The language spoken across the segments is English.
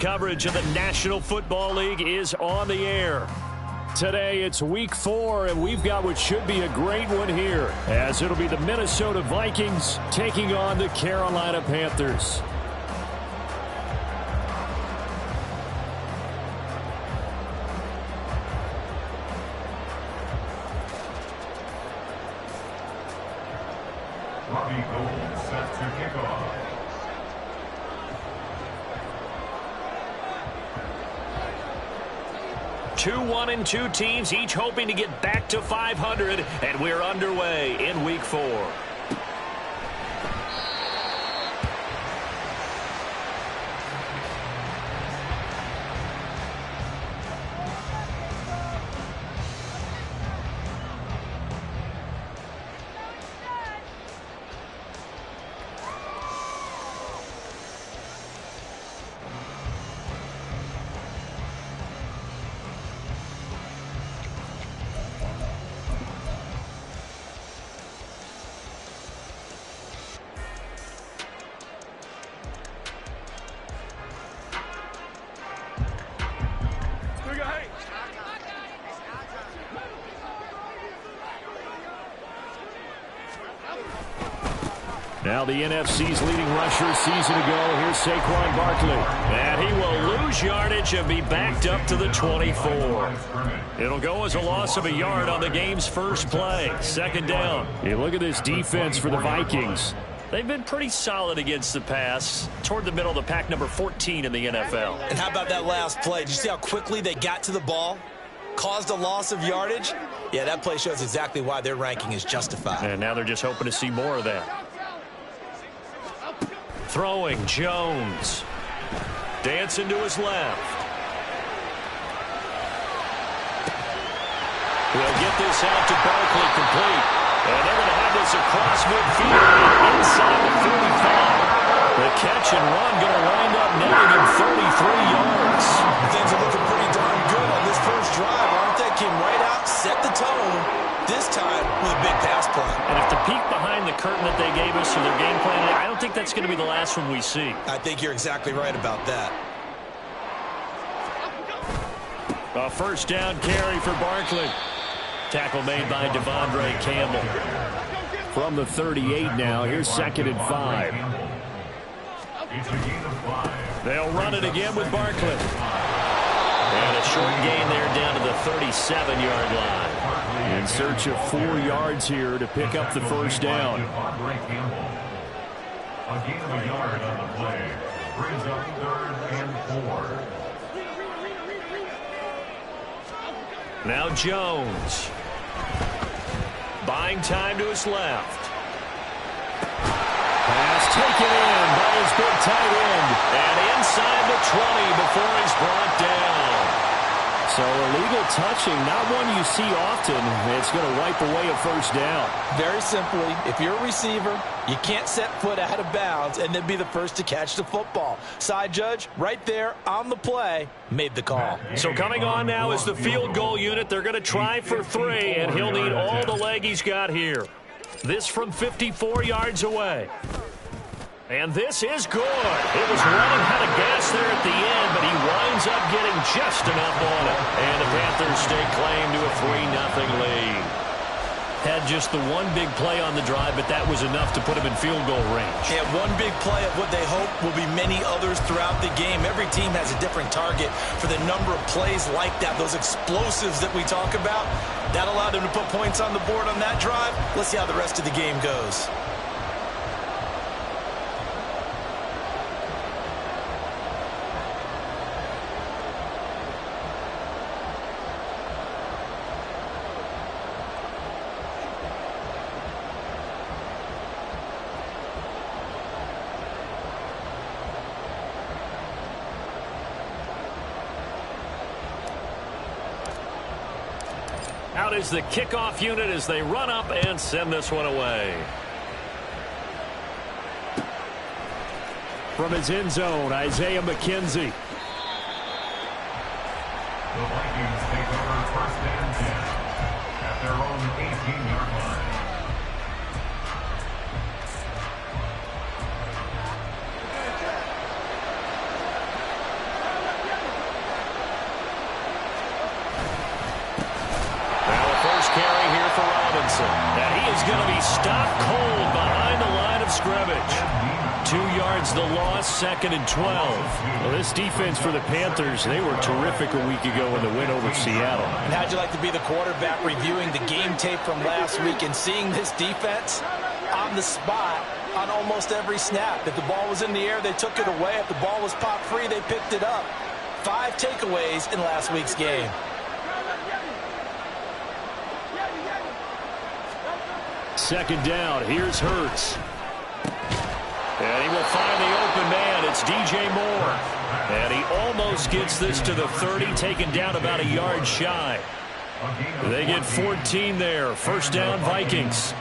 Coverage of the National Football League is on the air. Today it's week 4, and we've got what should be a great one here, as it'll be the Minnesota Vikings taking on the Carolina Panthers. Robbie Gould set to kick off. Two 1-2 teams, each hoping to get back to 500, and we're underway in week 4. Now the NFC's leading rusher a season ago. Here's Saquon Barkley. And he will lose yardage and be backed up to the 24. It'll go as a loss of a yard on the game's first play. Second down. You look at this defense for the Vikings. They've been pretty solid against the pass. Toward the middle of the pack, number 14 in the NFL. And how about that last play? Did you see how quickly they got to the ball? Caused a loss of yardage? Yeah, that play shows exactly why their ranking is justified. And now they're just hoping to see more of that. Throwing, Jones. Dancing to his left. He'll get this out to Barkley, complete. And they're going to have this across midfield inside the 45. The catch and run going to wind up netting him 33 yards. Things are looking pretty darn good on this first drive, aren't they? Came right out, set the tone, this time with a big pass play. And if the peek behind the curtain that they gave us for their game plan, I don't think that's going to be the last one we see. I think you're exactly right about that. A first down carry for Barkley. Tackle made by Devondre Campbell. From the 38 now, here's 2nd and 5. They'll run it again with Barkley. And a short gain there down to the 37-yard line. In search of 4 yards here to pick up the first down. A gain of a yard on the play brings up 3rd and 4. Now Jones. Buying time to his left. Pass taken in by his big tight end. And inside the 20 before he's brought down. So illegal touching, not one you see often. It's going to wipe away a first down. Very simply, if you're a receiver, you can't set foot out of bounds and then be the first to catch the football. Side judge, right there on the play, made the call. So coming on now is the field goal unit. They're going to try for 3, and he'll need all the leg he's got here. This from 54 yards away. And this is good. It was running out of gas there at the end, but he winds up getting just enough on it. And the Panthers stake claim to a 3-0 lead. Had just the one big play on the drive, but that was enough to put him in field goal range. Yeah, one big play of what they hope will be many others throughout the game. Every team has a different target for the number of plays like that, those explosives that we talk about. That allowed them to put points on the board on that drive. Let's see how the rest of the game goes. Out is the kickoff unit as they run up and send this one away. From his end zone, Isaiah McKenzie. The Vikings take over 1st and 10 at their own 18-yard line. stopped cold behind the line of scrimmage. 2 yards the loss, 2nd and 12. Well, this defense for the Panthers, they were terrific a week ago in the win over Seattle. And how'd you like to be the quarterback reviewing the game tape from last week and seeing this defense on the spot on almost every snap? If the ball was in the air, they took it away. If the ball was popped free, they picked it up. 5 takeaways in last week's game. Second down, here's Hurts. And he will find the open man. It's DJ Moore. And he almost gets this to the 30, taken down about a yard shy. They get 14 there. First down, Vikings.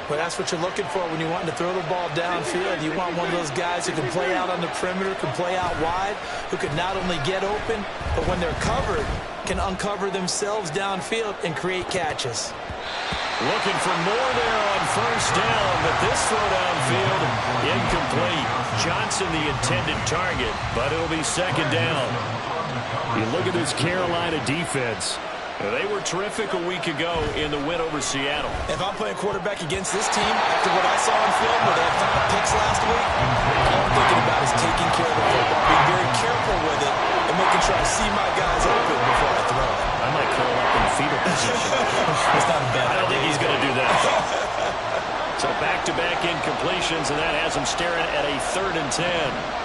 But that's what you're looking for when you want to throw the ball downfield. You want one of those guys who can play out on the perimeter, can play out wide, who can not only get open, but when they're covered, can uncover themselves downfield and create catches. Looking for more there on first down, but this throw downfield, incomplete. Johnson the intended target, but it'll be second down. You look at this Carolina defense. They were terrific a week ago in the win over Seattle. If I'm playing quarterback against this team, after what I saw on film where they had 5 picks last week, all I'm thinking about is taking care of the football, being very careful with it, and making sure I see my guys open before I throw it. I might curl up in fetal position. It's not a bad I don't think he's going to do that. So back-to-back incompletions, and that has him staring at a 3rd and 10.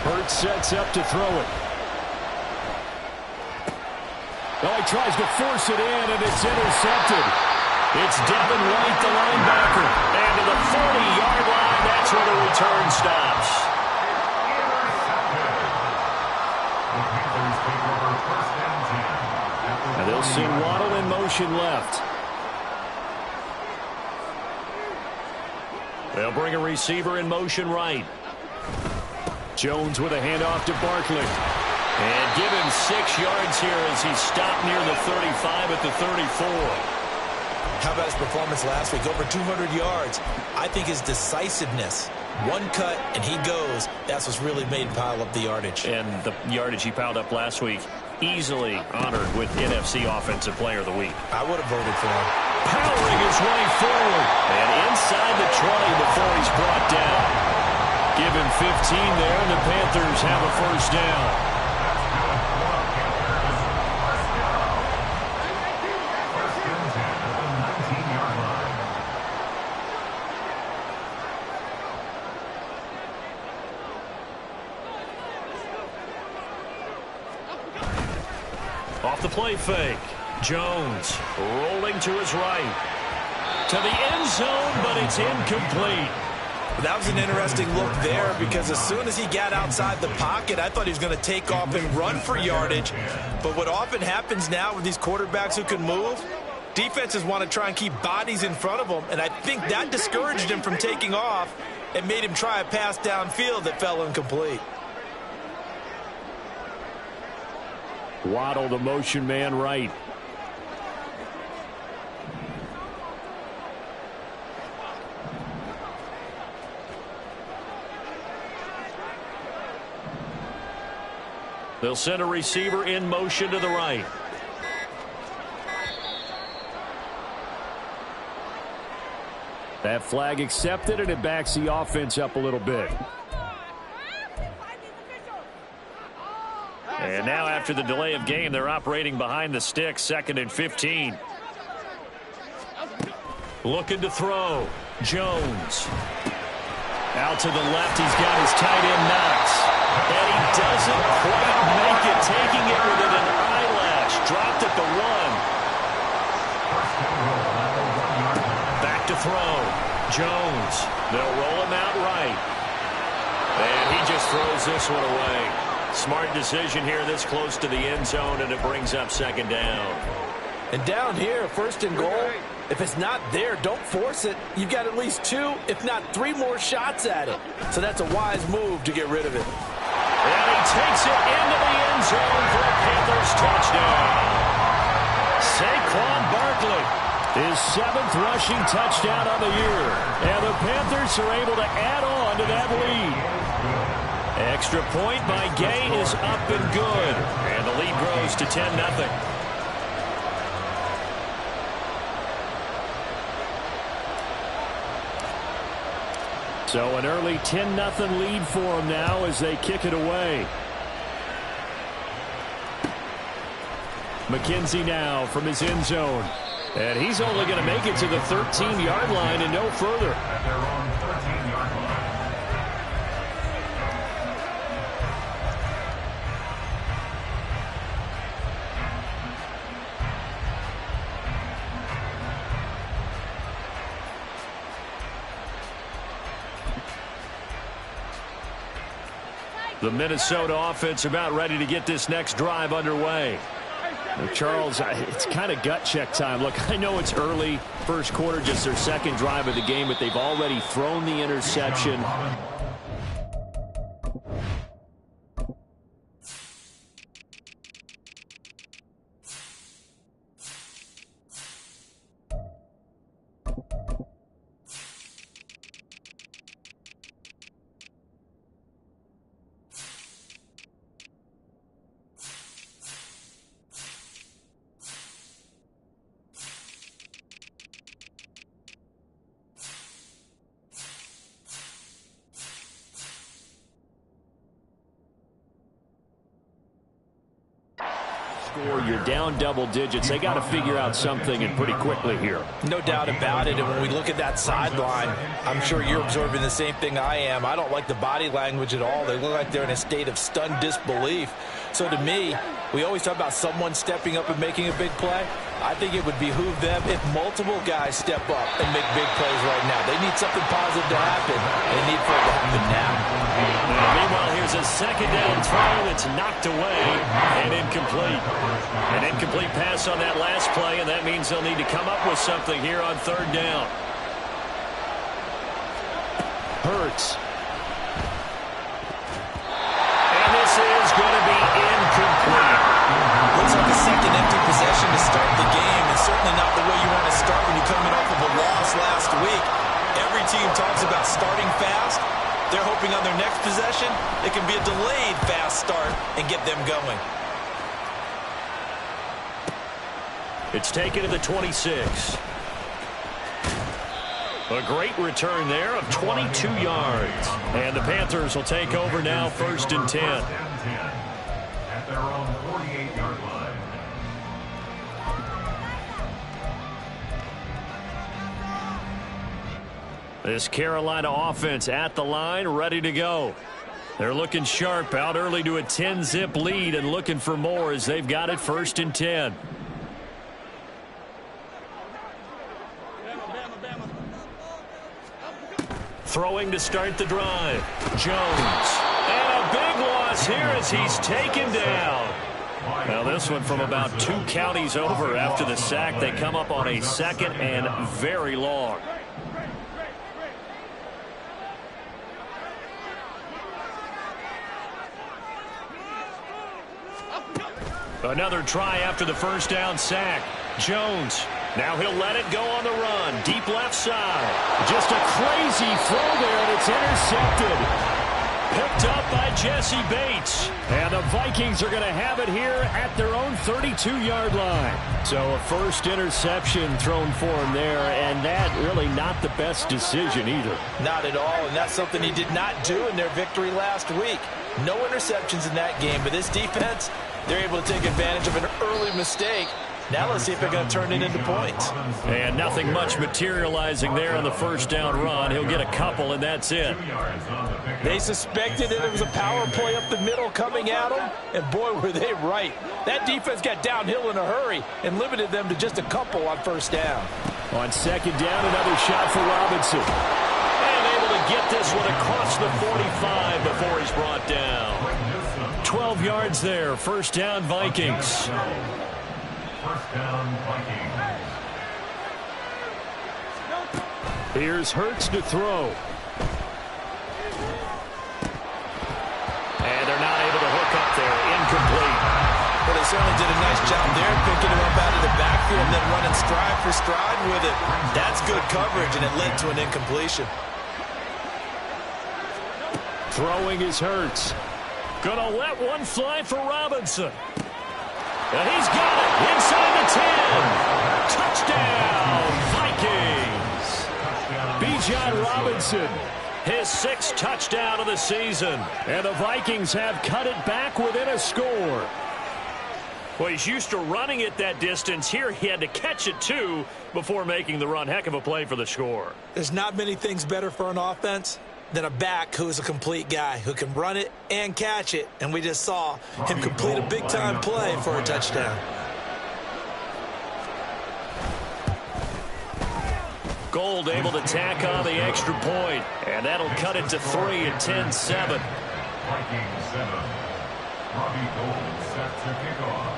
Hurts sets up to throw it. Oh, he tries to force it in, and it's intercepted. It's Devin White, the linebacker. And to the 40-yard line, that's where the return stops. And they'll send Waddle in motion left. They'll bring a receiver in motion right. Jones with a handoff to Barkley. And give him 6 yards here as he stopped near the 35 at the 34. How about his performance last week? Over 200 yards. I think his decisiveness, one cut and he goes, that's what's really made him pile up the yardage. And the yardage he piled up last week, easily honored with NFC Offensive Player of the Week. I would have voted for him. Powering his way forward. And inside the 20 before he's brought down. Give him 15 there, and the Panthers have a first down. Off the play fake. Jones rolling to his right. To the end zone, but it's incomplete. That was an interesting look there because as soon as he got outside the pocket, I thought he was going to take off and run for yardage. But what often happens now with these quarterbacks who can move, defenses want to try and keep bodies in front of them. And I think that discouraged him from taking off and made him try a pass downfield that fell incomplete. Waddle, the motion man right. They'll send a receiver in motion to the right. That flag accepted, and it backs the offense up a little bit. And now after the delay of game, they're operating behind the sticks, 2nd and 15. Looking to throw. Jones. Out to the left, he's got his tight end Knox. And he doesn't quite make it, taking it within an eyelash. Dropped at the 1. Back to throw. Jones. They'll roll him out right. And he just throws this one away. Smart decision here this close to the end zone, and it brings up 2nd down. And down here, 1st and goal, if it's not there, don't force it. You've got at least 2, if not 3 more shots at it. So that's a wise move to get rid of it. And he takes it into the end zone for a Panthers touchdown. Saquon Barkley, his 7th rushing touchdown on the year. And the Panthers are able to add on to that lead. Extra point by Gay is up and good. And the lead grows to 10-0. So an early 10-0 lead for them now as they kick it away. McKenzie now from his end zone. And he's only going to make it to the 13-yard line and no further. At their own 13-yard line. The Minnesota offense about ready to get this next drive underway. Charles, it's kind of gut check time. Look, I know it's early, first quarter, just their second drive of the game, but they've already thrown the interception. You're down double digits. They got to figure out something and pretty quickly here. No doubt about it. And when we look at that sideline, I'm sure you're observing the same thing I am. I don't like the body language at all. They look like they're in a state of stunned disbelief. So to me, we always talk about someone stepping up and making a big play. I think it would behoove them if multiple guys step up and make big plays right now. They need something positive to happen. They need for it to happen now. Meanwhile, here's a second down throw that's knocked away and incomplete. An incomplete pass on that last play, and that means they'll need to come up with something here on third down. Hurts. And this is going to be incomplete. Looks like a second empty possession to start the game, and certainly not the way you want to start when you're coming off of a loss last week. Every team talks about starting fast. They're hoping on their next possession, it can be a delayed fast start and get them going. It's taken to the 26. A great return there of 22 yards. And the Panthers will take over now, 1st and 10. At their own 48-yard line. This Carolina offense at the line, ready to go. They're looking sharp, out early to a 10-zip lead and looking for more as they've got it 1st and 10. Throwing to start the drive. Jones. And a big loss here as he's taken down. Now this one from about 2 counties over after the sack. They come up on a 2nd and very long. Another try after the first down sack. Jones. Now he'll let it go on the run. Deep left side. Just a crazy throw there, and it's intercepted. Picked up by Jesse Bates. And the Vikings are going to have it here at their own 32-yard line. So a first interception thrown for him there, and that really not the best decision either. Not at all, and that's something he did not do in their victory last week. No interceptions in that game, but this defense, they're able to take advantage of an early mistake. Now let's see if they're going to turn it into points. And nothing much materializing there on the first down run. He'll get a couple, and that's it. They suspected that it was a power play up the middle coming at them, and boy, were they right. That defense got downhill in a hurry and limited them to just a couple on first down. On second down, another shot for Robinson. And able to get this one across the 45 before he's brought down. 12 yards there. First down, Vikings. First down, Vikings. Here's Hurts to throw. And they're not able to hook up there. Incomplete. Well, they certainly did a nice job there, picking him up out of the backfield and then running stride for stride with it. That's good coverage, and it led to an incompletion. Throwing his Hurts. Gonna let one fly for Robinson. And he's got it inside the 10. Touchdown, Vikings. Bijan Robinson, his 6th touchdown of the season. And the Vikings have cut it back within a score. Well, he's used to running it that distance. Here he had to catch it, too, before making the run. Heck of a play for the score. There's not many things better for an offense than a back who's a complete guy who can run it and catch it. And we just saw him complete a big-time play for a touchdown. Gold able to tack on the extra point, and that'll cut it to 3 at 10-7. Vikings 7. Robbie Gould set to kick off.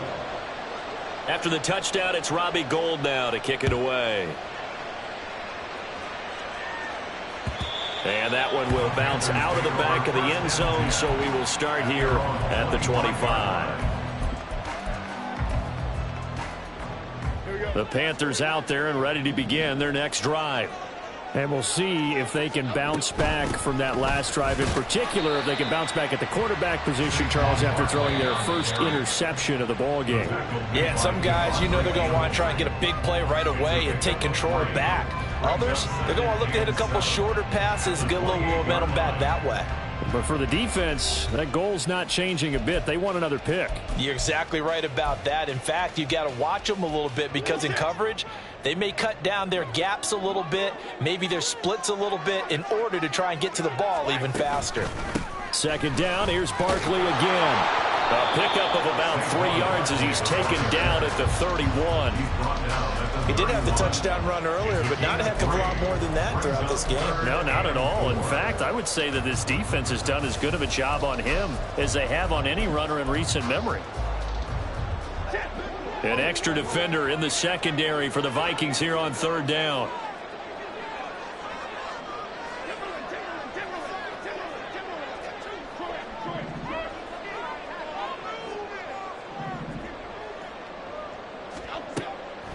After the touchdown, it's Robbie Gould now to kick it away. And that one will bounce out of the back of the end zone, so we will start here at the 25. The Panthers out there and ready to begin their next drive. And we'll see if they can bounce back from that last drive. In particular, if they can bounce back at the quarterback position, Charles, after throwing their first interception of the ball game. Yeah, some guys, you know they're going to want to try and get a big play right away and take control back. Others, they're going to want to look to hit a couple shorter passes and get a little momentum back that way. But for the defense, that goal's not changing a bit. They want another pick. You're exactly right about that. In fact, you've got to watch them a little bit because in coverage, they may cut down their gaps a little bit, maybe their splits a little bit in order to try and get to the ball even faster. Second down, here's Barkley again. A pickup of about 3 yards as he's taken down at the 31. He did have the touchdown run earlier, but not a heck of a lot more than that throughout this game. No, not at all. In fact, I would say that this defense has done as good of a job on him as they have on any runner in recent memory. An extra defender in the secondary for the Vikings here on 3rd down.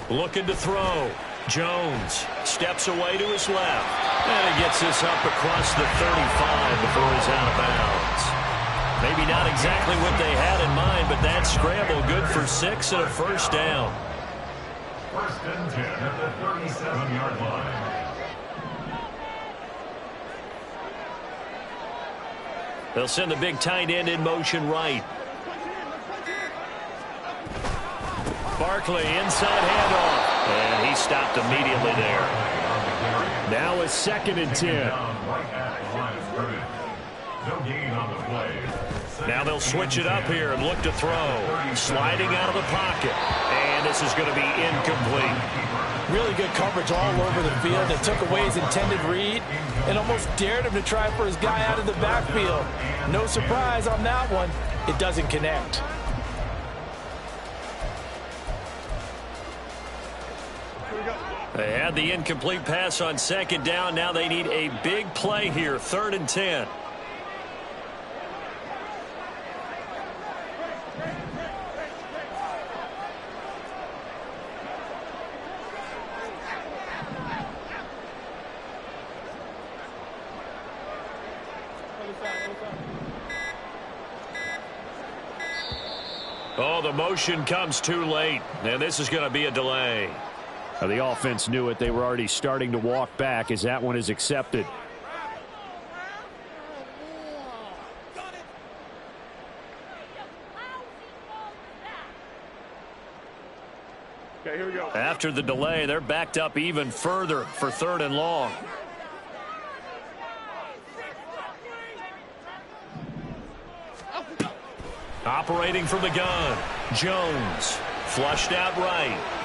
Looking to throw. Jones steps away to his left. And he gets this up across the 35 before he's out of bounds. Maybe not exactly what they had in mind, but that scramble good for 6 and a first down. 1st and 10 at the 37-yard line. They'll send the big tight end in motion right. Barkley inside handoff. And he stopped immediately there. Now a 2nd and 10. No gain on the play. Now they'll switch it up here and look to throw. Sliding out of the pocket. And this is going to be incomplete. Really good coverage all over the field. They took away his intended read and almost dared him to try for his guy out of the backfield. No surprise on that one. It doesn't connect. They had the incomplete pass on 2nd down. Now they need a big play here. 3rd and 10. Oh, the motion comes too late, and this is going to be a delay. The offense knew it. They were already starting to walk back as that one is accepted. Okay, here we go. After the delay, they're backed up even further for 3rd and long. Operating from the gun. Jones flushed out right.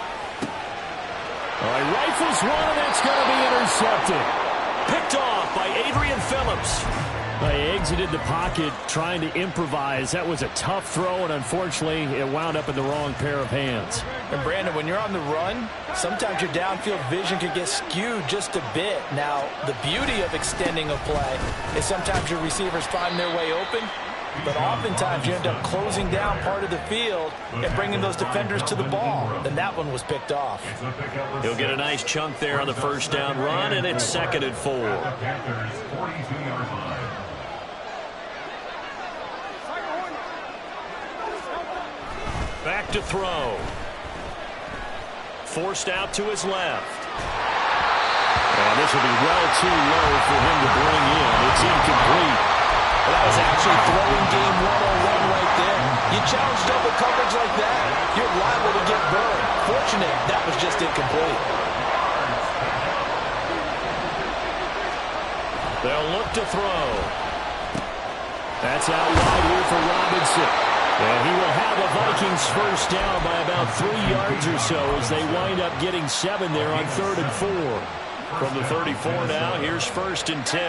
All right, rifles one, and that's going to be intercepted. Picked off by Adrian Phillips. They exited the pocket trying to improvise. That was a tough throw, and unfortunately, it wound up in the wrong pair of hands. And Brandon, when you're on the run, sometimes your downfield vision can get skewed just a bit. Now, the beauty of extending a play is sometimes your receivers find their way open, but oftentimes you end up closing down part of the field and bringing those defenders to the ball. And that one was picked off. He'll get a nice chunk there on the 1st down run, and it's 2nd and 4. look to throw. Forced out to his left. And this will be well too low for him to bring in. It's incomplete. Well, that was actually throwing game 101 right there. You challenge double coverage like that, you're liable to get burned. Fortunate, that was just incomplete. They'll look to throw. That's out wide here for Robinson. And he will have a Vikings first down by about 3 yards or so as they wind up getting 7 there on 3rd and 4. From the 34 now, here's 1st and 10.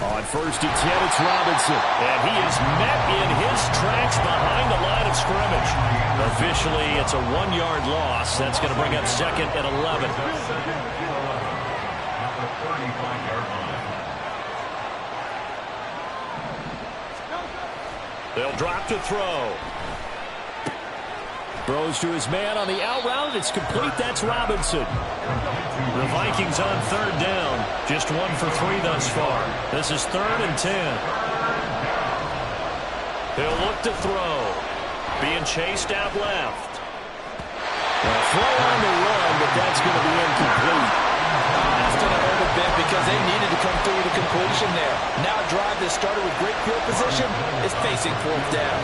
On 1st and 10, it's Robinson. And he is met in his tracks behind the line of scrimmage. Officially, it's a 1-yard loss. That's going to bring up 2nd and 11. They'll drop to throw. Throws to his man on the out route. It's complete. That's Robinson. The Vikings on 3rd down. Just 1 for 3 thus far. This is 3rd and 10. He'll look to throw. Being chased out left. Throw on the run, but that's going to be incomplete. That's going to hurt a bit because they needed to come through with a completion there. Now a drive that started with great field position is facing 4th down.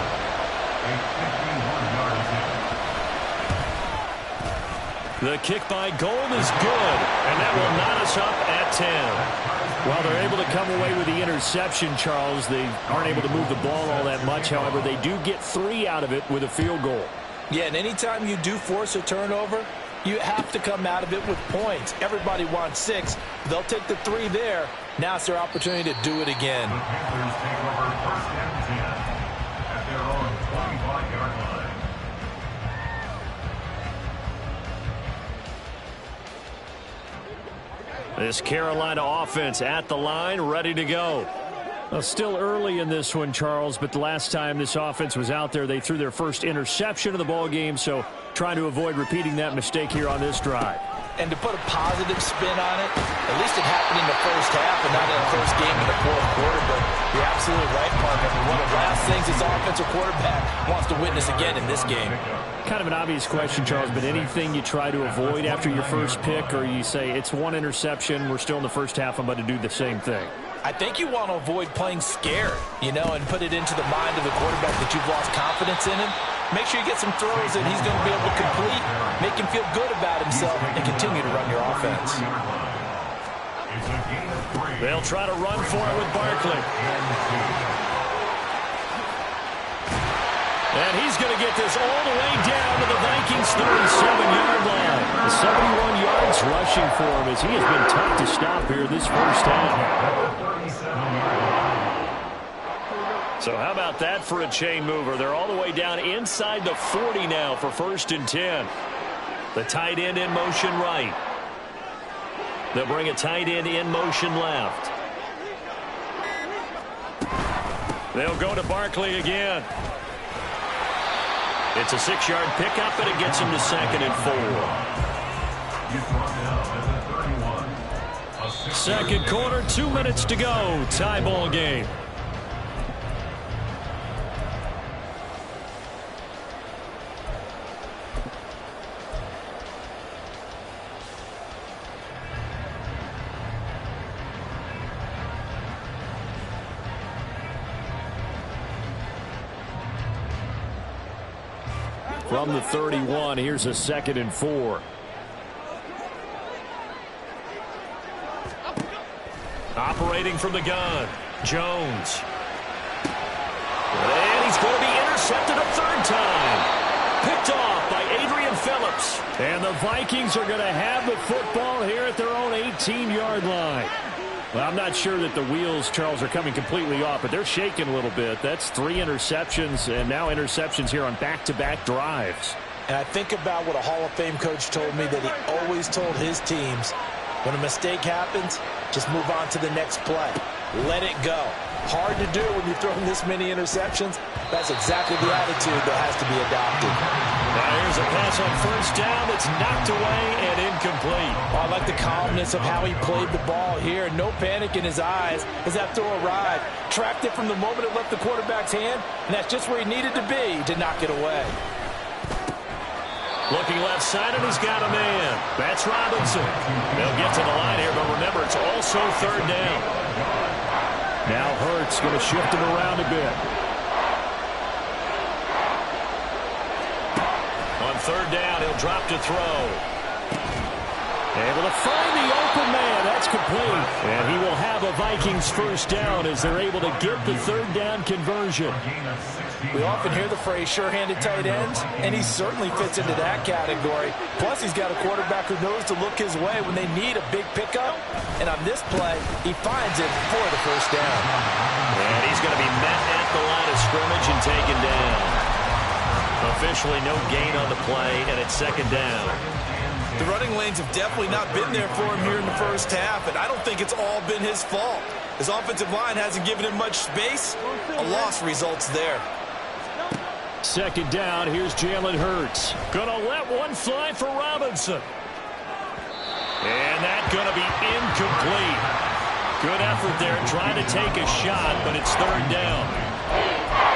The kick by Gold is good, and that will knot us up at 10. Well, they're able to come away with the interception, Charles. They aren't able to move the ball all that much. However, they do get 3 out of it with a field goal. Yeah, and anytime you do force a turnover, you have to come out of it with points. Everybody wants 6. They'll take the 3 there. Now it's their opportunity to do it again. The Panthers take over 1st and 10 at their own 25-yard line. This Carolina offense at the line, ready to go. Well, still early in this one, Charles, but the last time this offense was out there, they threw their first interception of the ball game, so trying to avoid repeating that mistake here on this drive. And to put a positive spin on it, at least it happened in the first half and not in the first game in the 4th quarter. But you're absolutely right, Parker. One of the last things this offensive quarterback wants to witness again in this game. Kind of an obvious question, Charles, but anything you try to avoid after your first pick, or you say it's 1 interception, we're still in the first half, I'm about to do the same thing? I think you want to avoid playing scared, and put it into the mind of the quarterback that you've lost confidence in him. Make sure you get some throws that he's going to be able to complete, make him feel good about himself, and continue to run your offense. They'll try to run for it with Barkley. And he's going to get this all the way down to the Vikings' 37-yard line. 71 yards rushing for him as he has been tough to stop here this first half. So how about that for a chain mover? They're all the way down inside the 40 now for 1st and 10. The tight end in motion right. They'll bring a tight end in motion left. They'll go to Barkley again. It's a 6-yard pickup, and it gets him to 2nd and 4. Second quarter, 2 minutes to go. Tie ball game. From the 31, here's a 2nd and 4. Operating from the gun, Jones. And he's going to be intercepted a 3rd time. Picked off by Adrian Phillips. And the Vikings are going to have the football here at their own 18-yard line. Well, I'm not sure that the wheels, Charles, are coming completely off, but they're shaking a little bit. That's 3 interceptions, and now interceptions here on back-to-back drives. And I think about what a Hall of Fame coach told me, that he always told his teams, when a mistake happens, just move on to the next play. Let it go. Hard to do when you're throwing this many interceptions. That's exactly the attitude that has to be adopted. Now here's a pass on first down that's knocked away and incomplete. Oh, I like the calmness of how he played the ball here. No panic in his eyes as that throw arrived. Tracked it from the moment it left the quarterback's hand, and that's just where he needed to be to knock it away. Looking left side, and he's got a man. That's Robinson. They'll get to the line here, but remember, it's also third down. Now Hurts going to shift him around a bit. On third down, he'll drop to throw. Able to find the open man. That's complete. And he will have a Vikings first down as they're able to get the third down conversion. We often hear the phrase sure-handed tight ends, and he certainly fits into that category. Plus, he's got a quarterback who knows to look his way when they need a big pickup. And on this play, he finds it for the first down. And he's going to be met at the line of scrimmage and taken down. Officially no gain on the play, and it's second down. The running lanes have definitely not been there for him here in the first half, and I don't think it's all been his fault. His offensive line hasn't given him much space. A loss results there. Second down, here's Jalen Hurts. Gonna let one fly for Robinson. And that's gonna be incomplete. Good effort there trying to take a shot, but it's third down.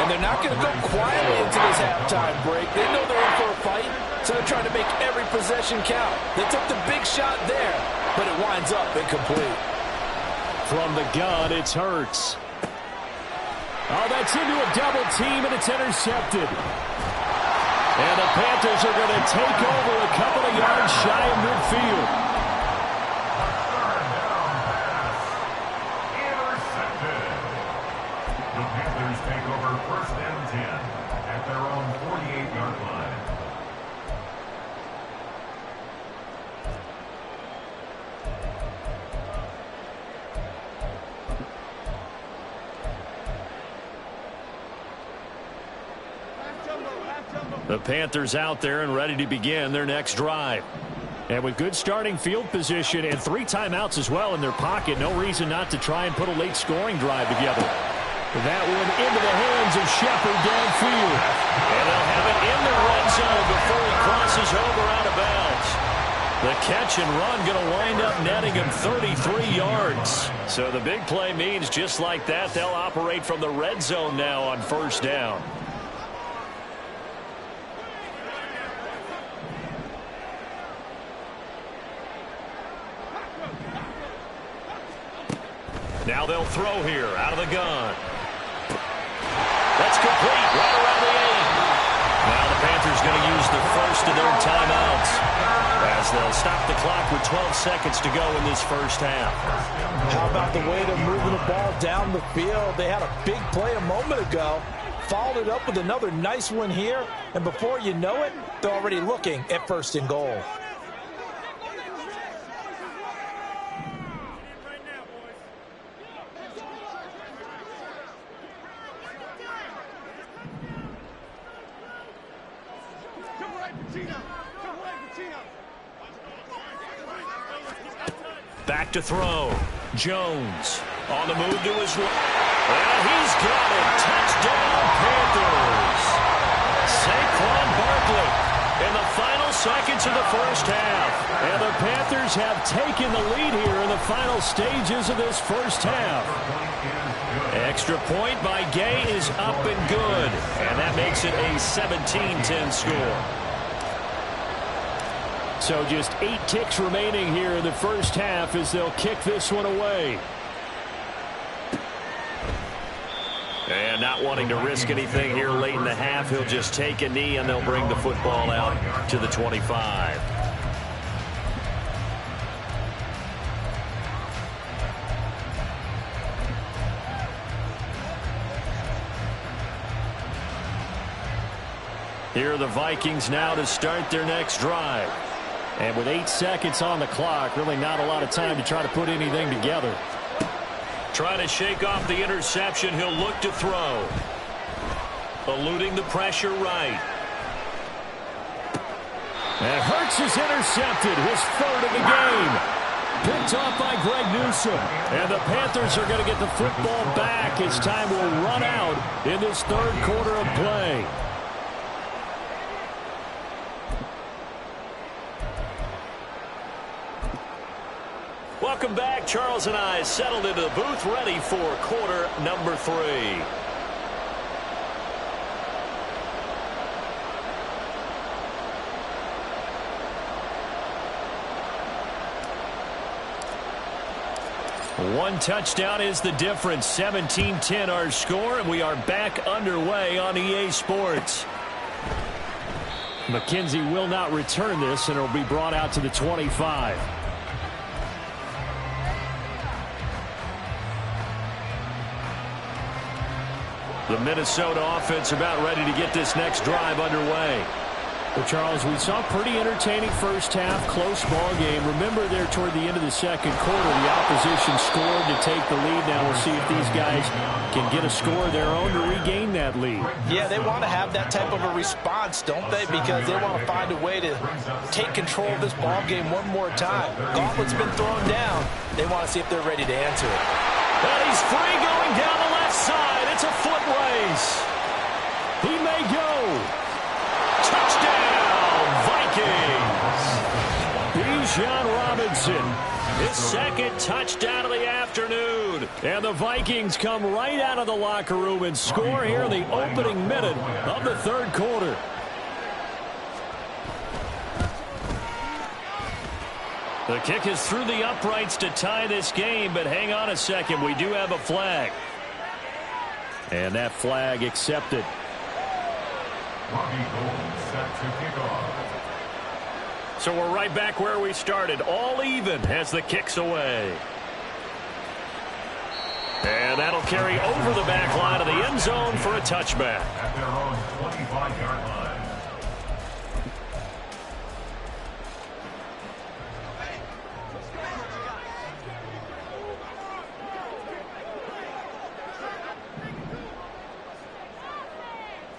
And they're not going to go quietly into this halftime break. They know they're in for a fight, so they're trying to make every possession count. They took the big shot there, but it winds up incomplete. From the gun, it's Hurts. Oh, that's into a double team, and it's intercepted. And the Panthers are going to take over a couple of yards shy of midfield. Take over first and 10 at their own 48-yard line. The Panthers out there and ready to begin their next drive. And with good starting field position and 3 timeouts as well in their pocket, no reason not to try and put a late scoring drive together. That one into the hands of Shepard downfield. And they'll have it in the red zone before he crosses over out of bounds. The catch and run going to wind up netting him 33 yards. So the big play means just like that, they'll operate from the red zone now on first down. Now they'll throw here out of the gun. That's complete right around the 8. Now the Panthers going to use the first of their timeouts as they'll stop the clock with 12 seconds to go in this first half. How about the way they're moving the ball down the field? They had a big play a moment ago, followed it up with another nice one here, and before you know it, they're already looking at first and goal. Back to throw. Jones on the move to his right. And he's got it. Touchdown, Panthers. Saquon Barkley in the final seconds of the first half. And the Panthers have taken the lead here in the final stages of this first half. Extra point by Gay is up and good. And that makes it a 17-10 score. So just 8 ticks remaining here in the first half as they'll kick this one away. And not wanting to risk anything here late in the half, he'll just take a knee and they'll bring the football out to the 25. Here are the Vikings now to start their next drive. And with 8 seconds on the clock, really not a lot of time to try to put anything together. Trying to shake off the interception, he'll look to throw. Eluding the pressure right. And Hurts is intercepted, his 3rd of the game. Picked off by Greg Newsome. And the Panthers are going to get the football back as time will run out in this 3rd quarter of play. welcome back. Charles and I settled into the booth, ready for quarter number 3. One touchdown is the difference. 17-10 our score, and we are back underway on EA Sports. McKenzie will not return this, and it will be brought out to the 25. The Minnesota offense about ready to get this next drive underway. Well, Charles, we saw a pretty entertaining first half, close ball game. Remember there toward the end of the second quarter, the opposition scored to take the lead. Now we'll see if these guys can get a score of their own to regain that lead. Yeah, they want to have that type of a response, don't they? Because they want to find a way to take control of this ball game one more time. Gauntlet's been thrown down. They want to see if they're ready to answer it. And he's free going down the left side. It's a foot race. He may go. Touchdown, Vikings! Bijan Robinson, his second touchdown of the afternoon. And the Vikings come right out of the locker room and score here in the opening minute of the third quarter. The kick is through the uprights to tie this game, but hang on a second. We do have a flag. And that flag accepted. So we're right back where we started, all even as the kick's away. And that'll carry over the back line of the end zone for a touchback. At their own 25-yard line.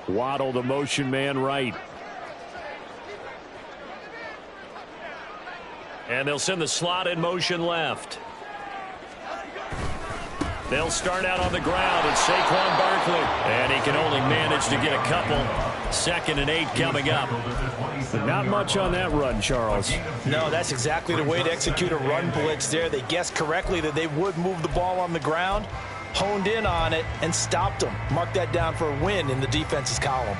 Waddle, the motion man right. And they'll send the slot in motion left. They'll start out on the ground. It's Saquon Barkley. And he can only manage to get a couple. 2nd and 8 coming up. But not much on that run, Charles. No, that's exactly the way to execute a run blitz there. They guessed correctly that they would move the ball on the ground, honed in on it, and stopped them. Mark that down for a win in the defense's column.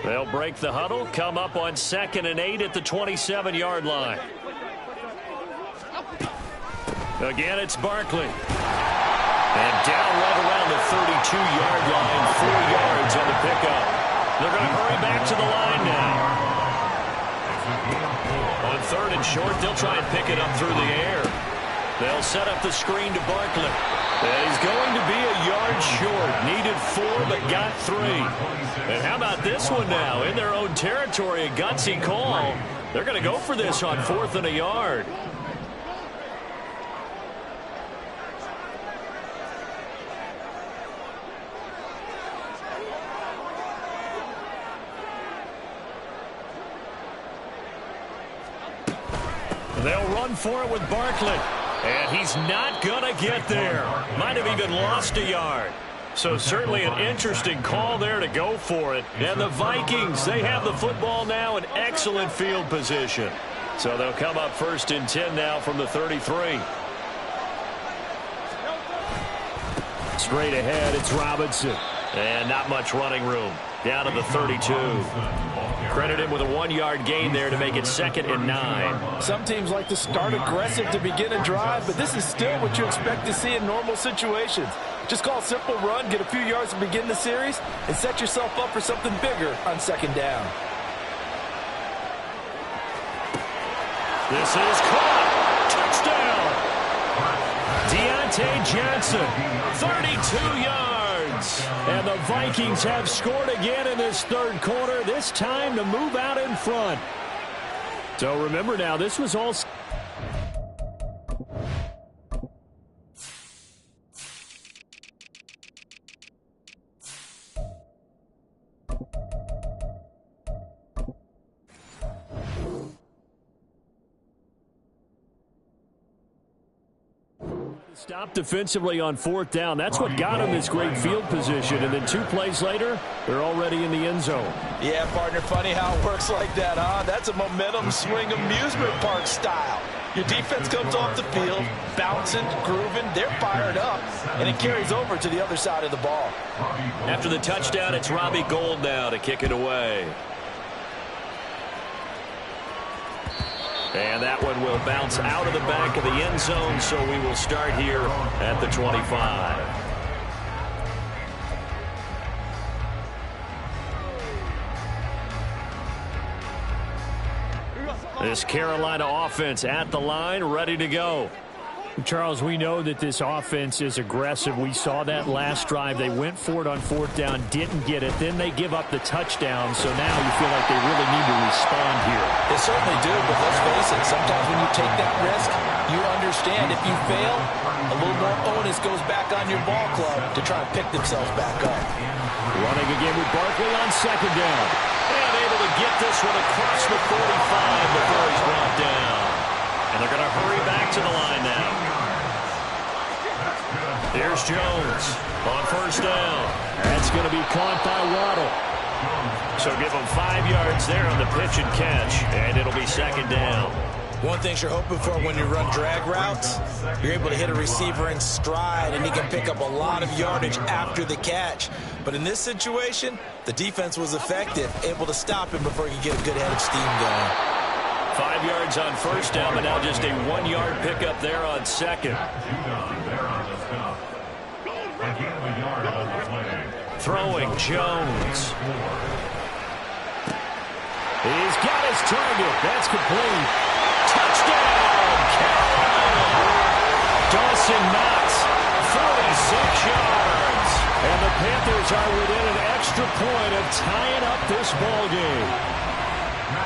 They'll break the huddle, come up on 2nd and 8 at the 27-yard line. Again, it's Barkley. And down right around the 32-yard line, 4 yards on the pickup. They're going to hurry back to the line now. On 3rd and short, they'll try and pick it up through the air. They'll set up the screen to Barkley. And he's going to be a yard short. Needed 4, but got 3. And how about this one now? In their own territory, a gutsy call. They're going to go for this on 4th and a yard. They'll run for it with Barkley. And he's not going to get there. Might have even lost a yard. So certainly an interesting call there to go for it. And the Vikings, they have the football now in excellent field position. So they'll come up 1st and 10 now from the 33. Straight ahead, it's Robinson. And not much running room. Down to the 32. Credit him with a 1-yard gain there to make it 2nd and 9. Some teams like to start aggressive to begin a drive, but this is still what you expect to see in normal situations. Just call a simple run, get a few yards to begin the series, and set yourself up for something bigger on 2nd down. This is caught. Touchdown. Deontay Johnson, 32 yards. And the Vikings have scored again in this third quarter, this time to move out in front. So remember now, this was all... Stop defensively on fourth down. That's what got him this great field position. And then 2 plays later, they're already in the end zone. Yeah, partner, funny how it works like that, huh? That's a momentum swing amusement park style. Your defense comes off the field, bouncing, grooving, they're fired up, and it carries over to the other side of the ball. After the touchdown, it's Robbie Gould now to kick it away. And that one will bounce out of the back of the end zone, so we will start here at the 25. This Carolina offense at the line, ready to go. Charles, we know that this offense is aggressive. We saw that last drive. They went for it on fourth down, didn't get it. Then they give up the touchdown, so now you feel like they really need to respond here. They certainly do, but let's face it, sometimes when you take that risk, you understand if you fail, a little more onus goes back on your ball club to try to pick themselves back up. Running again with Barkley on second down. And able to get this one across the 45 before he's brought down. And they're going to hurry back to the line now. Here's Jones on first down. That's going to be caught by Waddle. So give him 5 yards there on the pitch and catch, and it'll be second down. One thing you're hoping for when you run drag routes, you're able to hit a receiver in stride, and he can pick up a lot of yardage after the catch. But in this situation, the defense was effective, able to stop him before he could get a good head of steam going. 5 yards on first down, but now just a 1-yard pickup there on second. Throwing Jones. He's got his target. That's complete. Touchdown, Carolina. Dawson Knox, 46 yards. And the Panthers are within an extra point of tying up this ball game.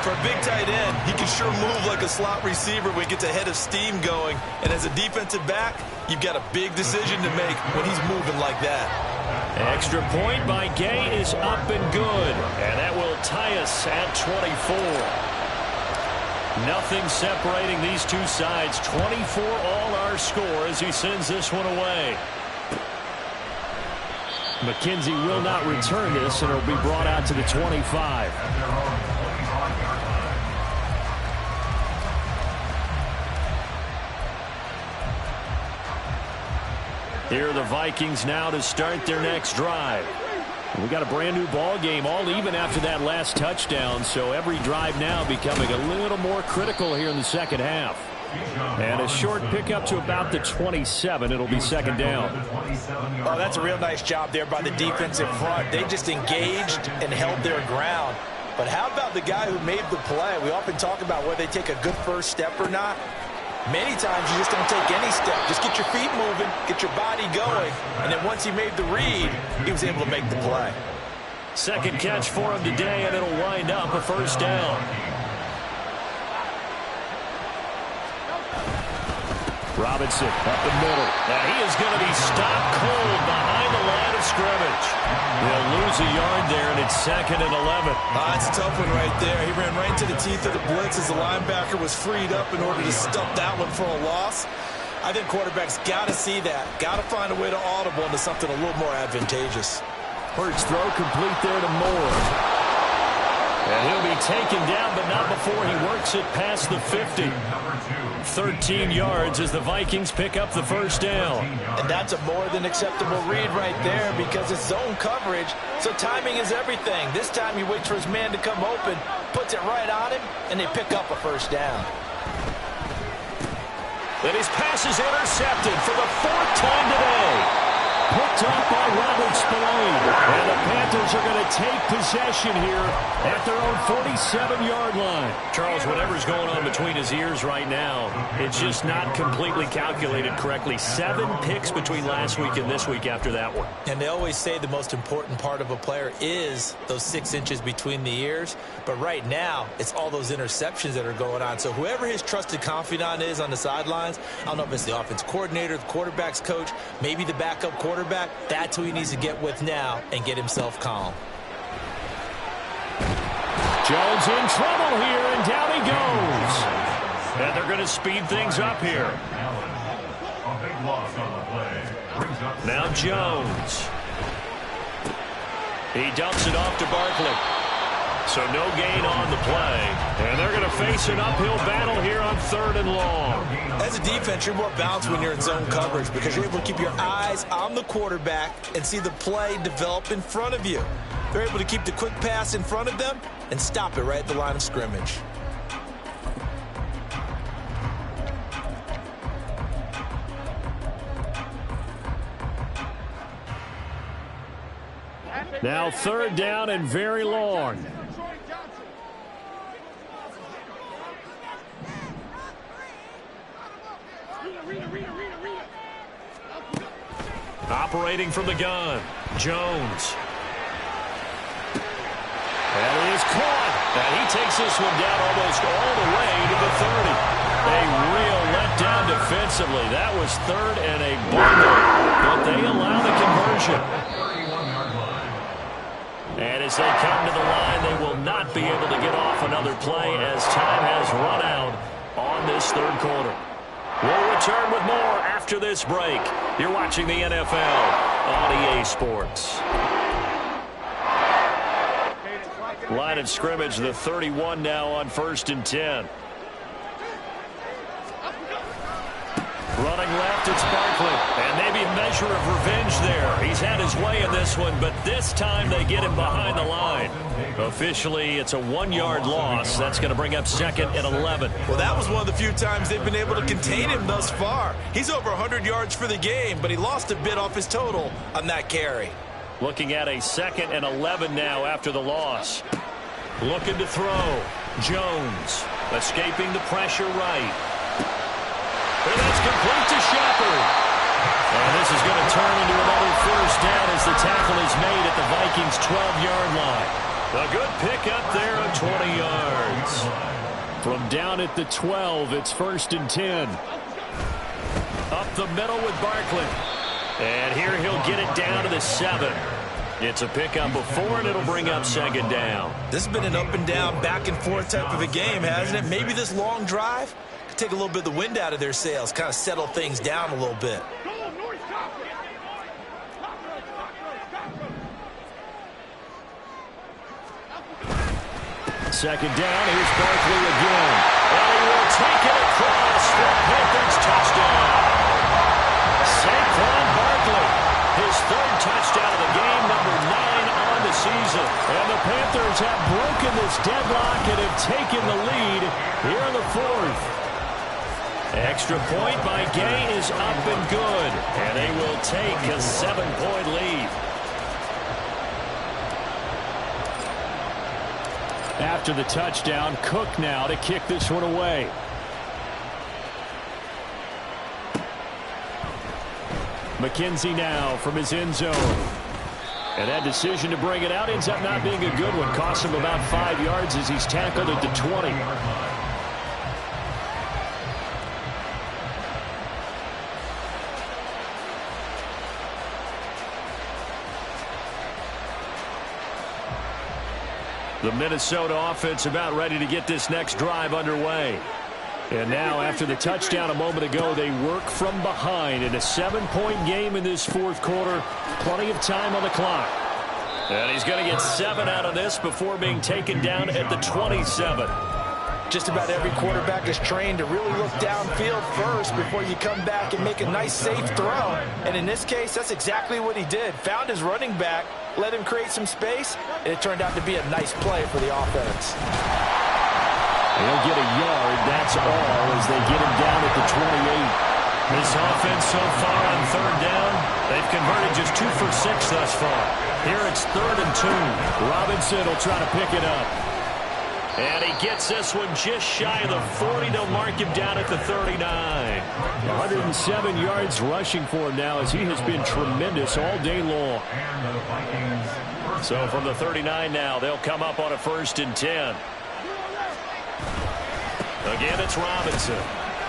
For a big tight end, he can sure move like a slot receiver when he gets a head of steam going. And as a defensive back, you've got a big decision to make when he's moving like that. Extra point by Gay is up and good. And that will tie us at 24. Nothing separating these two sides. 24 all our score as he sends this one away. McKenzie will not return this, and it'll be brought out to the 25. Here are the Vikings now to start their next drive. We got a brand new ball game, all even after that last touchdown, so every drive now becoming a little more critical here in the second half. And a short pickup to about the 27. It'll be second down. Oh, that's a real nice job there by the defensive front. They just engaged and held their ground. But how about the guy who made the play? We often talk about whether they take a good first step or not. Many times you just don't take any step. Just get your feet moving, get your body going, and then once he made the read, he was able to make the play. Second catch for him today, and it'll wind up a first down. Robinson up the middle. Now he is going to be stopped cold behind the line of scrimmage. They'll lose a yard there, and it's second and 11. It's a tough one right there. He ran right into the teeth of the blitz as the linebacker was freed up in order to stuff that one for a loss. I think quarterbacks got to see that. Got to find a way to audible into something a little more advantageous. Hurts throw complete there to Moore. And he'll be taken down, but not before he works it past the 50. 13 yards as the Vikings pick up the first down. And that's a more than acceptable read right there because it's zone coverage, so timing is everything. This time he waits for his man to come open, puts it right on him, and they pick up a first down. And his pass is intercepted for the 4th time today. Picked up by Robert Spillane. And the Panthers are going to take possession here at their own 47-yard line. Charles, whatever's going on between his ears right now, it's just not completely calculated correctly. 7 picks between last week and this week after that one. And they always say the most important part of a player is those 6 inches between the ears. But right now, it's all those interceptions that are going on. So whoever his trusted confidant is on the sidelines, I don't know if it's the offense coordinator, the quarterback's coach, maybe the backup quarterback, that's who he needs to get with now and get himself calm. Jones in trouble here, and down he goes. And they're going to speed things up here. loss on the play. Brings up Now Jones. He dumps it off to Barkley. So no gain on the play. And they're going to face an uphill battle here on 3rd and long. As a defense, you're more balanced when you're in zone coverage because you're able to keep your eyes on the quarterback and see the play develop in front of you. They're able to keep the quick pass in front of them and stop it right at the line of scrimmage. Now 3rd down and very long. Operating from the gun, Jones. That is caught. And he takes this one down almost all the way to the 30. A real letdown defensively. That was 3rd and a bundle, but they allow the conversion. And as they come to the line, they will not be able to get off another play as time has run out on this 3rd quarter. We'll return with more after this break. You're watching the NFL on EA Sports. Line of scrimmage, the 31 now on 1st and 10. Running left, it's Barkley. And maybe a measure of revenge there. He's had his way in this one, but this time they get him behind the line. Officially, it's a 1-yard loss. That's going to bring up 2nd and 11. Well, that was one of the few times they've been able to contain him thus far. He's over 100 yards for the game, but he lost a bit off his total on that carry. Looking at a 2nd and 11 now after the loss. Looking to throw. Jones escaping the pressure right. And that's complete to Shepard. And this is going to turn into another 1st down as the tackle is made at the Vikings' 12-yard line. A good pickup there of 20 yards. From down at the 12, it's 1st and 10. Up the middle with Barkley. And here he'll get it down to the 7. It's a pickup of 4, and it'll bring up 2nd down. This has been an up-and-down, back-and-forth type of a game, hasn't it? Maybe this long drive could take a little bit of the wind out of their sails, kind of settle things down a little bit. 2nd down, here's Barkley again. And he will take it across for a Panthers touchdown. Saquon Barkley, his 3rd touchdown of the game, number 9 on the season. And the Panthers have broken this deadlock and have taken the lead here in the 4th. Extra point by Gay is up and good. And they will take a 7-point lead. After the touchdown, Cook now to kick this one away. McKenzie now from his end zone. And that decision to bring it out ends up not being a good one. Costs him about 5 yards as he's tackled at the 20. The Minnesota offense about ready to get this next drive underway. And now, after the touchdown a moment ago, they work from behind in a 7-point game in this 4th quarter. Plenty of time on the clock. And he's going to get 7 out of this before being taken down at the 27. Just about every quarterback is trained to really look downfield first before you come back and make a nice, safe throw. And in this case, that's exactly what he did. Found his running back, let him create some space, and it turned out to be a nice play for the offense. They'll get a yard, that's all, as they get him down at the 28. This offense so far on 3rd down, they've converted just 2 for 6 thus far. Here it's 3rd and 2. Robinson will try to pick it up. And he gets this one just shy of the 40. They'll mark him down at the 39. 107 yards rushing for him now as he has been tremendous all day long. So from the 39 now, they'll come up on a 1st and 10. Again, it's Robinson.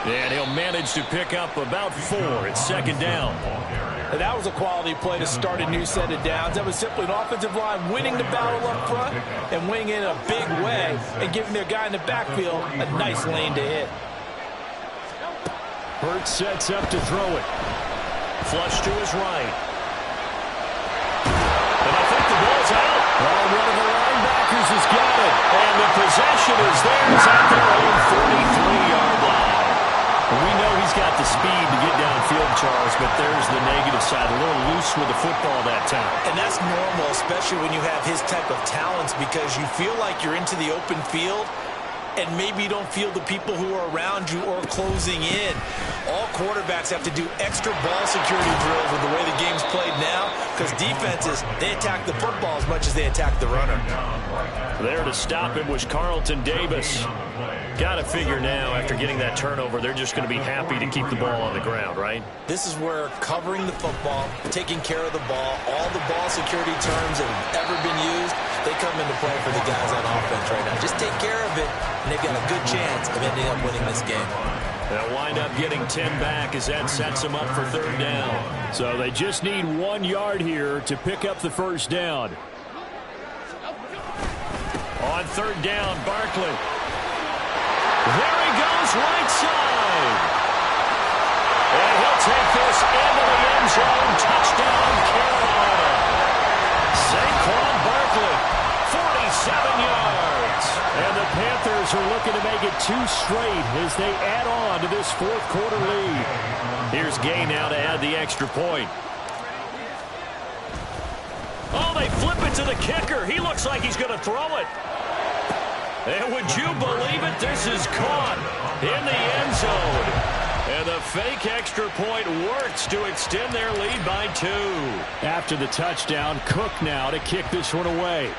And he'll manage to pick up about 4. It's 2nd down. And that was a quality play to start a new set of downs. That was simply an offensive line winning the battle up front and winning it in a big way and giving their guy in the backfield a nice lane to hit. Hurts sets up to throw it. flush to his right. And I think the ball's out. Well, one of the linebackers has got it. And the possession is theirs at their own 43-yard line. We know he's got the speed to get downfield, Charles, but there's the negative side. A little loose with the football that time. And that's normal, especially when you have his type of talents, because you feel like you're into the open field and maybe you don't feel the people who are around you or closing in. All quarterbacks have to do extra ball security drills with the way the game's played now, because defenses, they attack the football as much as they attack the runner. There to stop him was Carlton Davis. Got to figure now, after getting that turnover, they're just going to be happy to keep the ball on the ground, right? This is where covering the football, taking care of the ball, all the ball security terms that have ever been used, they come into play for the guys on offense right now. Just take care of it, and they've got a good chance of ending up winning this game. They'll wind up getting 10 back as that sets them up for third down. So they just need 1 yard here to pick up the first down. On third down, Barkley. There he goes, right side. And he'll take this into the end zone. Touchdown, Carolina. Saquon Barkley, 47 yards. And the Panthers are looking to make it 2 straight as they add on to this fourth quarter lead. Here's Gay now to add the extra point. Oh, they flip it to the kicker. He looks like he's going to throw it. And would you believe it? This is caught in the end zone. And the fake extra point works to extend their lead by 2. After the touchdown, Cook now to kick this one away.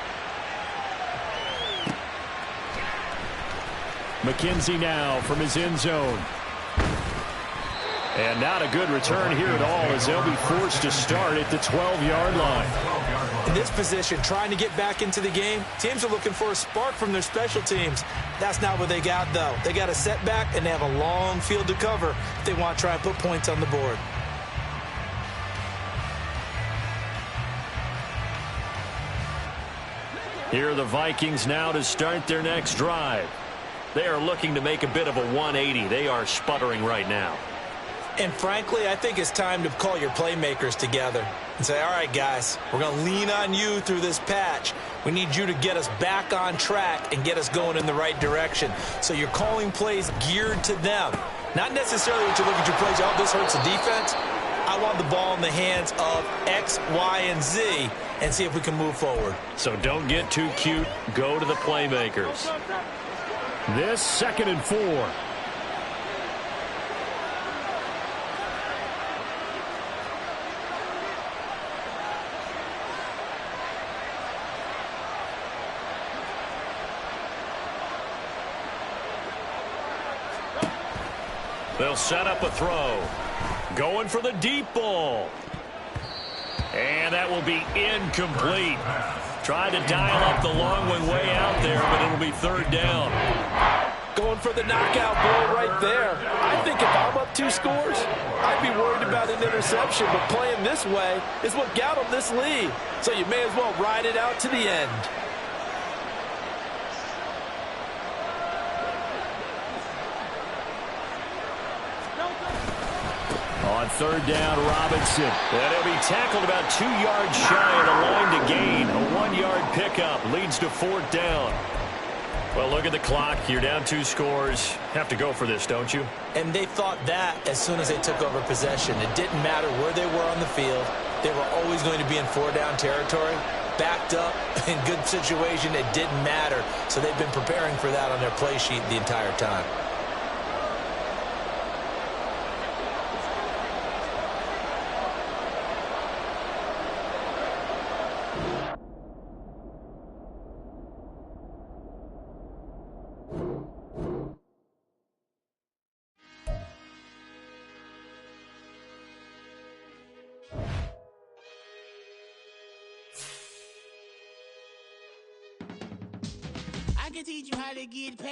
McKenzie now from his end zone. And not a good return here at all as they'll be forced to start at the 12-yard line. In this position, trying to get back into the game, teams are looking for a spark from their special teams. That's not what they got, though. They got a setback, and they have a long field to cover if they want to try and put points on the board. Here are the Vikings now to start their next drive. They are looking to make a bit of a 180. They are sputtering right now. And frankly, I think it's time to call your playmakers together and say, all right, guys, we're going to lean on you through this patch. We need you to get us back on track and get us going in the right direction. So you're calling plays geared to them. Not necessarily what you look at your plays, oh, this hurts the defense. I want the ball in the hands of X, Y, and Z and see if we can move forward. So don't get too cute. Go to the playmakers. This 2nd and 4. They'll set up a throw. Going for the deep ball. And that will be incomplete. Tried to dial up the long one way out there, but it'll be third down. Going for the knockout blow right there. I think if I'm up 2 scores, I'd be worried about an interception, but playing this way is what got them this lead. So you may as well ride it out to the end. On third down, Robinson. And he'll be tackled about 2 yards shy of the line to gain. A 1-yard pickup leads to fourth down. Well, look at the clock. You're down 2 scores. Have to go for this, don't you? And they thought that as soon as they took over possession. It didn't matter where they were on the field. They were always going to be in 4-down territory. Backed up, in good situation, it didn't matter. So they've been preparing for that on their play sheet the entire time. I can teach you how to get paid.